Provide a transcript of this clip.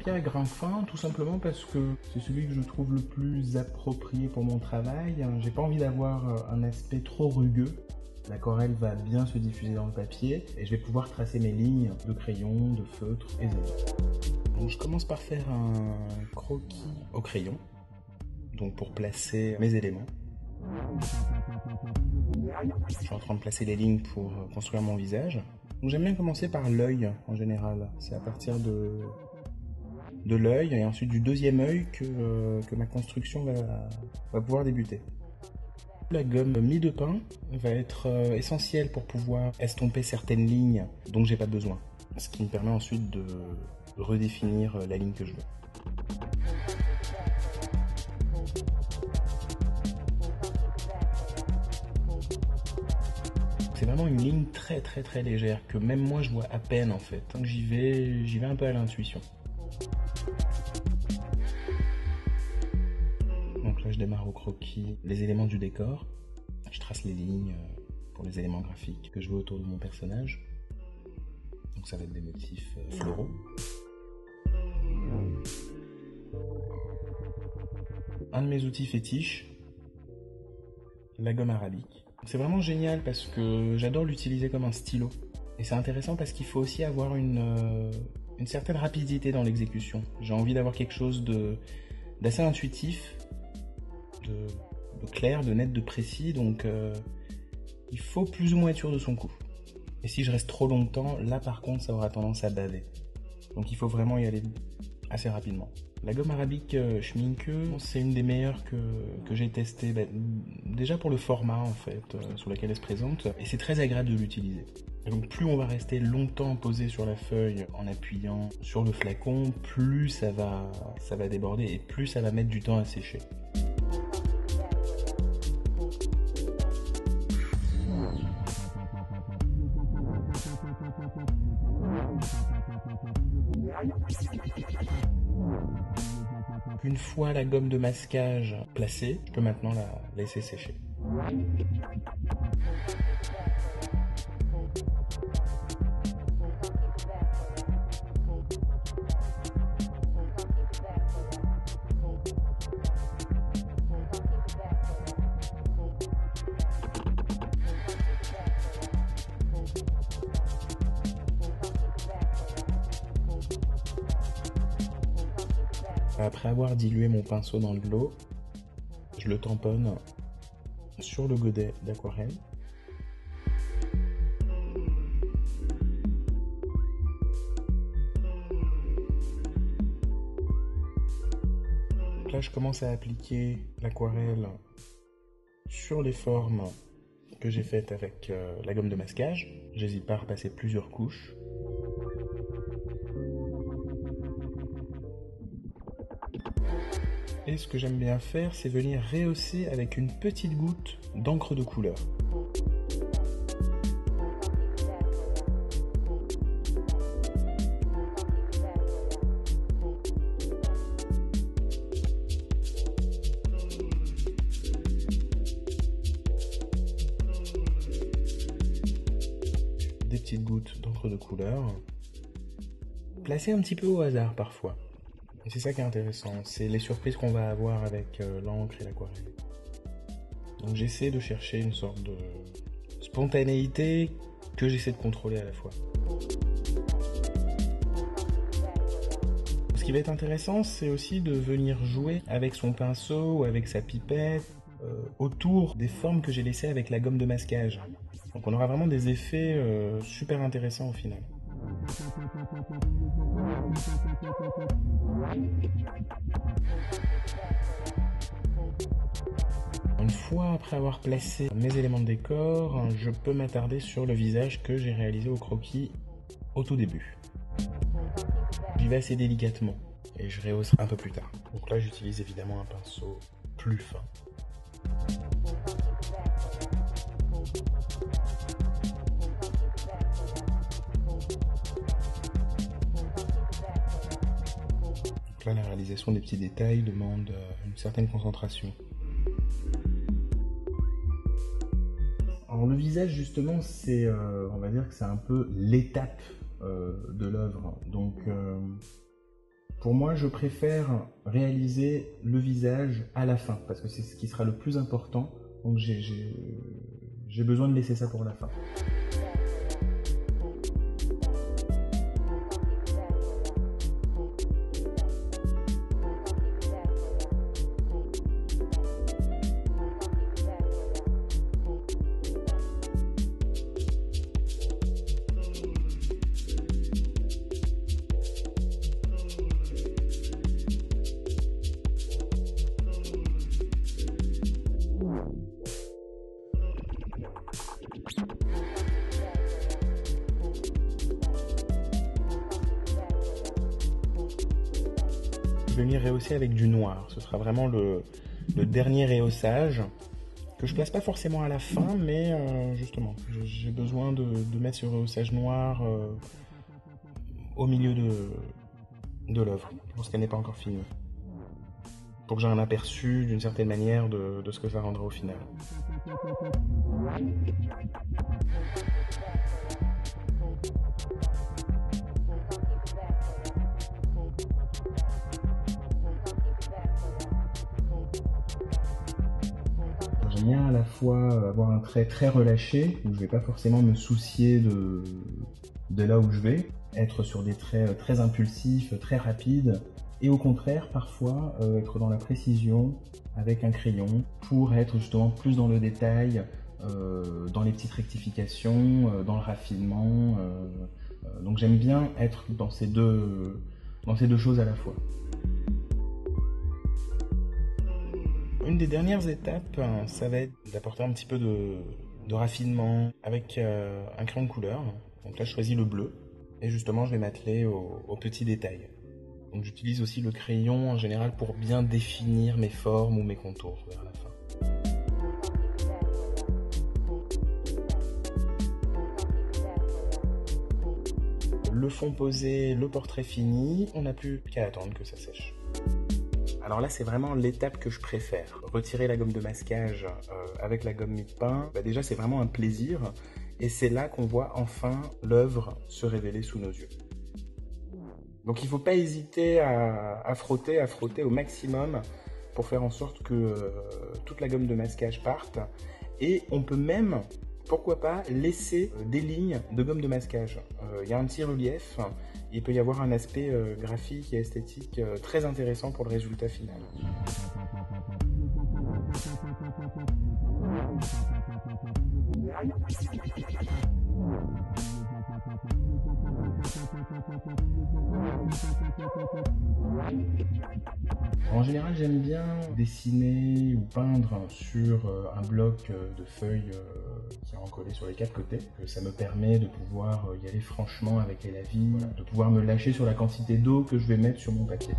papier à grain fin, tout simplement parce que c'est celui que je trouve le plus approprié pour mon travail. J'ai pas envie d'avoir un aspect trop rugueux. L'aquarelle va bien se diffuser dans le papier et je vais pouvoir tracer mes lignes de crayon, de feutre aisément. Donc je commence par faire un croquis au crayon, donc pour placer mes éléments. Je suis en train de placer les lignes pour construire mon visage. Donc j'aime bien commencer par l'œil en général. C'est à partir de l'œil et ensuite du deuxième œil que ma construction va pouvoir débuter. La gomme mie de pain va être essentielle pour pouvoir estomper certaines lignes dont j'ai pas besoin. Ce qui me permet ensuite de redéfinir la ligne que je veux. C'est vraiment une ligne très très très légère que même moi je vois à peine en fait. Donc j'y vais un peu à l'intuition. Donc là je démarre au croquis les éléments du décor. Je trace les lignes pour les éléments graphiques que je veux autour de mon personnage. Donc ça va être des motifs floraux. Un de mes outils fétiches, la gomme arabique. C'est vraiment génial parce que j'adore l'utiliser comme un stylo. Et c'est intéressant parce qu'il faut aussi avoir une certaine rapidité dans l'exécution. J'ai envie d'avoir quelque chose d'assez intuitif, de clair, de net, de précis. Donc il faut plus ou moins être sûr de son coup. Et si je reste trop longtemps, là par contre ça aura tendance à baver. Donc il faut vraiment y aller assez rapidement. La gomme arabique Schmincke, c'est une des meilleures que j'ai testées, déjà pour le format en fait, sur lequel elle se présente, et c'est très agréable de l'utiliser. Donc plus on va rester longtemps posé sur la feuille en appuyant sur le flacon, plus ça va déborder et plus ça va mettre du temps à sécher. Une fois la gomme de masquage placée, je peux maintenant la laisser sécher. Après avoir dilué mon pinceau dans de l'eau, je le tamponne sur le godet d'aquarelle. Là, je commence à appliquer l'aquarelle sur les formes que j'ai faites avec la gomme de masquage. J'hésite pas à repasser plusieurs couches. Et ce que j'aime bien faire, c'est venir rehausser avec une petite goutte d'encre de couleur. Des petites gouttes d'encre de couleur, placées un petit peu au hasard parfois. Et c'est ça qui est intéressant, c'est les surprises qu'on va avoir avec l'encre et l'aquarelle. Donc j'essaie de chercher une sorte de spontanéité que j'essaie de contrôler à la fois. Ce qui va être intéressant, c'est aussi de venir jouer avec son pinceau ou avec sa pipette autour des formes que j'ai laissées avec la gomme de masquage. Donc on aura vraiment des effets super intéressants au final. Une fois après avoir placé mes éléments de décor, je peux m'attarder sur le visage que j'ai réalisé au croquis au tout début. J'y vais assez délicatement et je rehausserai un peu plus tard. Donc là j'utilise évidemment un pinceau plus fin. Là, la réalisation des petits détails demande une certaine concentration. Alors le visage justement, c'est, on va dire que c'est un peu l'étape de l'œuvre. Donc Pour moi, je préfère réaliser le visage à la fin, parce que c'est ce qui sera le plus important, donc j'ai besoin de laisser ça pour la fin. Je vais venir rehausser avec du noir. Ce sera vraiment le dernier rehaussage que je place pas forcément à la fin, mais justement, j'ai besoin de mettre ce rehaussage noir au milieu de l'œuvre, lorsqu'elle n'est pas encore finie, pour que j'ai un aperçu d'une certaine manière de ce que ça rendra au final. J'aime bien à la fois avoir un trait très relâché, où je ne vais pas forcément me soucier de là où je vais, être sur des traits très impulsifs, très rapides, et au contraire, parfois, être dans la précision avec un crayon pour être justement plus dans le détail, dans les petites rectifications, dans le raffinement. Donc j'aime bien être dans ces deux choses à la fois. Une des dernières étapes, ça va être d'apporter un petit peu de raffinement avec un crayon de couleur. Donc là, je choisis le bleu et justement, je vais m'atteler aux petits détails. Donc j'utilise aussi le crayon en général pour bien définir mes formes ou mes contours vers la fin. Le fond posé, le portrait fini, on n'a plus qu'à attendre que ça sèche. Alors là, c'est vraiment l'étape que je préfère. Retirer la gomme de masquage avec la gomme mie-de-pain, déjà c'est vraiment un plaisir. Et c'est là qu'on voit enfin l'œuvre se révéler sous nos yeux. Donc il ne faut pas hésiter à frotter au maximum pour faire en sorte que toute la gomme de masquage parte. Et on peut même, pourquoi pas, laisser des lignes de gomme de masquage. Il y a un petit relief. Il peut y avoir un aspect graphique et esthétique très intéressant pour le résultat final. En général, j'aime bien dessiner ou peindre sur un bloc de feuilles qui est recollé sur les quatre côtés. Ça me permet de pouvoir y aller franchement avec les lavis, de pouvoir me lâcher sur la quantité d'eau que je vais mettre sur mon papier.